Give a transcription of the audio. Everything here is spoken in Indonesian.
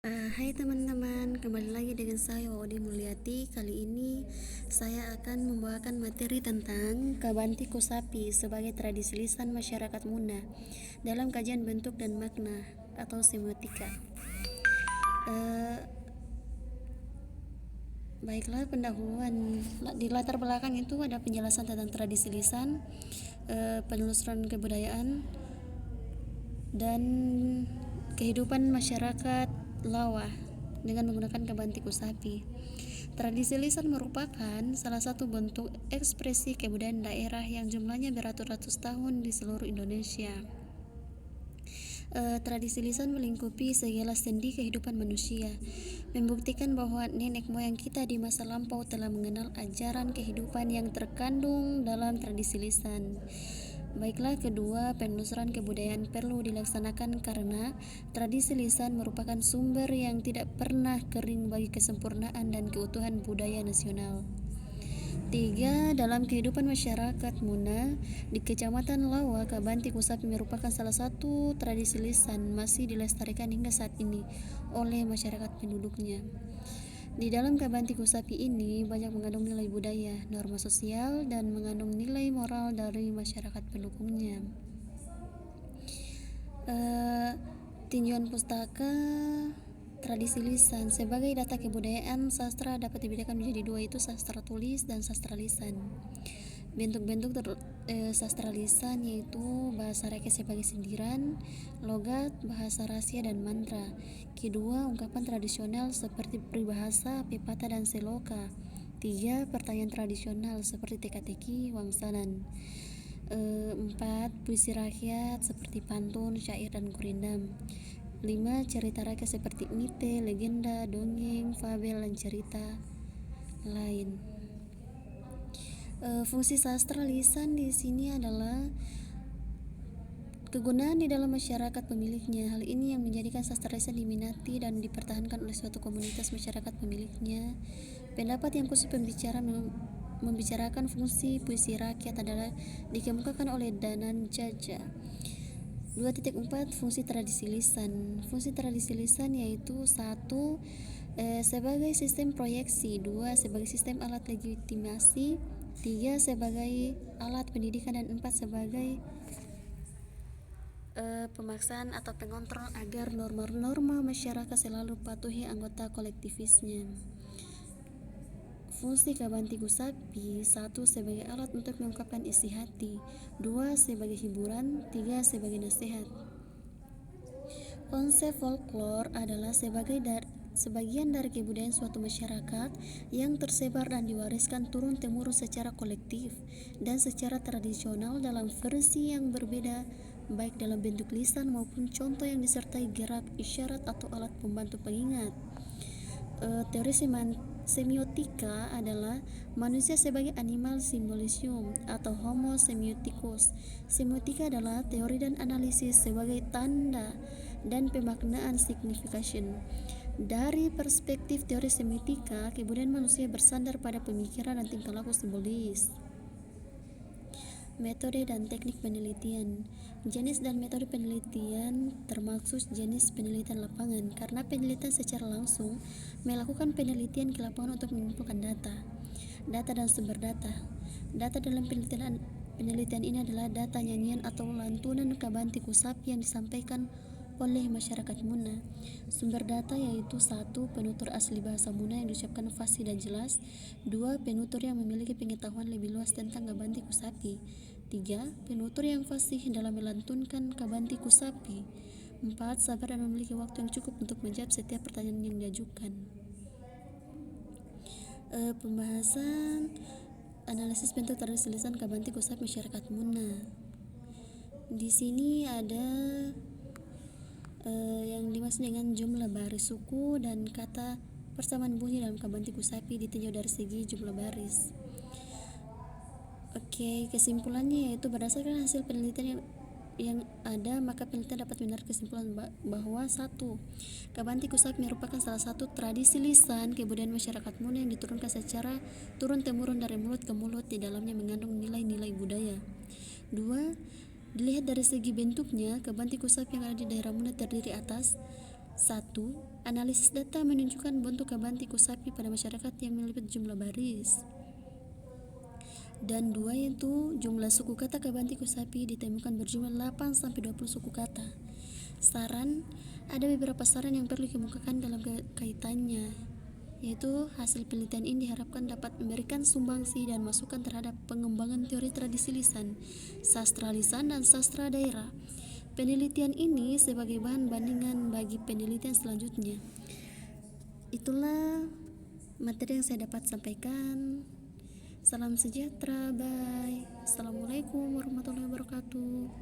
Hai teman-teman, kembali lagi dengan saya Odi Mulyati. Kali ini saya akan membawakan materi tentang Kabanti Kosapi sebagai tradisi lisan masyarakat Muna dalam kajian bentuk dan makna atau semiotika. Eh, Baiklah, pendahuluan di latar belakang itu ada penjelasan tentang tradisi lisan, penelusuran kebudayaan, dan kehidupan masyarakat Lawa dengan menggunakan Kabanti Kosapi. Tradisi lisan merupakan salah satu bentuk ekspresi kebudayaan daerah yang jumlahnya beratus-ratus tahun di seluruh Indonesia. Tradisi lisan melingkupi segala sendi kehidupan manusia, membuktikan bahwa nenek moyang kita di masa lampau telah mengenal ajaran kehidupan yang terkandung dalam tradisi lisan. Baiklah, kedua, penelusuran kebudayaan perlu dilaksanakan karena tradisi lisan merupakan sumber yang tidak pernah kering bagi kesempurnaan dan keutuhan budaya nasional. 3. Dalam kehidupan masyarakat Muna di Kecamatan Lawa, Kabanti Kosapi merupakan salah satu tradisi lisan masih dilestarikan hingga saat ini oleh masyarakat penduduknya. Di dalam Kabanti Kosapi ini banyak mengandung nilai budaya, norma sosial, dan mengandung nilai moral dari masyarakat pendukungnya. Tinjauan pustaka tradisi lisan sebagai data kebudayaan sastra dapat dibedakan menjadi dua, yaitu sastra tulis dan sastra lisan. Bentuk-bentuk sastra lisan yaitu bahasa reke sebagai sindiran, logat, bahasa rahasia, dan mantra. Kedua, ungkapan tradisional seperti peribahasa, pepatah, dan seloka. 3. Pertanyaan tradisional seperti teka-teki, wangsalan. 4. Puisi rakyat seperti pantun, syair, dan gurindam. 5. Cerita rakyat seperti mite, legenda, dongeng, fabel, dan cerita lain. Fungsi sastra lisan di sini adalah kegunaan di dalam masyarakat pemiliknya. Hal ini yang menjadikan sastra lisan diminati dan dipertahankan oleh suatu komunitas masyarakat pemiliknya. Pendapat yang khusus membicarakan fungsi puisi rakyat adalah dikemukakan oleh Dananjaja. 2.4 Fungsi tradisi lisan. Fungsi tradisi lisan yaitu 1. Sebagai sistem proyeksi, 2. Sebagai sistem alat legitimasi, 3. Sebagai alat pendidikan, dan 4. Sebagai pemaksaan atau pengontrol agar norma-norma masyarakat selalu patuhi anggota kolektivisnya. Fungsi Kabanti Kosapi: 1. Sebagai alat untuk mengungkapkan isi hati, 2. Sebagai hiburan, 3. Sebagai nasihat. Konsep folklore adalah sebagian dari kebudayaan suatu masyarakat yang tersebar dan diwariskan turun-temurun secara kolektif dan secara tradisional dalam versi yang berbeda, baik dalam bentuk lisan maupun contoh yang disertai gerak, isyarat, atau alat pembantu pengingat. Teori semiotika adalah manusia sebagai animal simbolisium atau homo semioticus. Semiotika adalah teori dan analisis sebagai tanda dan pemaknaan signification. Dari perspektif teori semiotika, kebudayaan manusia bersandar pada pemikiran dan tingkah laku simbolis. Metode dan teknik penelitian. Jenis dan metode penelitian termaksud jenis penelitian lapangan, karena penelitian secara langsung melakukan penelitian ke lapangan untuk mengumpulkan data dan sumber data. Data dalam penelitian ini adalah data nyanyian atau lantunan Kabanti Kosapi yang disampaikan oleh masyarakat Muna. Sumber data yaitu 1. Penutur asli bahasa Muna yang diucapkan fasih dan jelas, 2. Penutur yang memiliki pengetahuan lebih luas tentang Kabanti Kosapi, 3. Penutur yang fasih dalam melantunkan Kabanti Kosapi, 4. Sabar dan memiliki waktu yang cukup untuk menjawab setiap pertanyaan yang diajukan. Pembahasan analisis bentuk tradisi lisan Kabanti Kosapi masyarakat Muna. Di sini ada yang dimaksud dengan jumlah baris suku dan kata persamaan bunyi dalam Kabanti Kosapi ditinjau dari segi jumlah baris. Kesimpulannya yaitu berdasarkan hasil penelitian yang ada, maka penelitian dapat menarik kesimpulan bahwa 1. Kabanti Kosapi merupakan salah satu tradisi lisan kebudayaan masyarakat Muna yang diturunkan secara turun-temurun dari mulut ke mulut. Di dalamnya mengandung nilai-nilai budaya. 2. Dilihat dari segi bentuknya, Kabanti Kosapi yang ada di daerah Muna terdiri atas 1. Analisis data menunjukkan bentuk Kabanti Kosapi pada masyarakat yang meliputi jumlah baris. Dan dua, yaitu jumlah suku kata Kabanti Kosapi ditemukan berjumlah 8-20 suku kata. Saran, ada beberapa saran yang perlu dikemukakan dalam kaitannya, yaitu hasil penelitian ini diharapkan dapat memberikan sumbangsi dan masukan terhadap pengembangan teori tradisi lisan, sastra lisan, dan sastra daerah. Penelitian ini sebagai bahan bandingan bagi penelitian selanjutnya. Itulah materi yang saya dapat sampaikan. Salam sejahtera, bye. Assalamualaikum warahmatullahi wabarakatuh.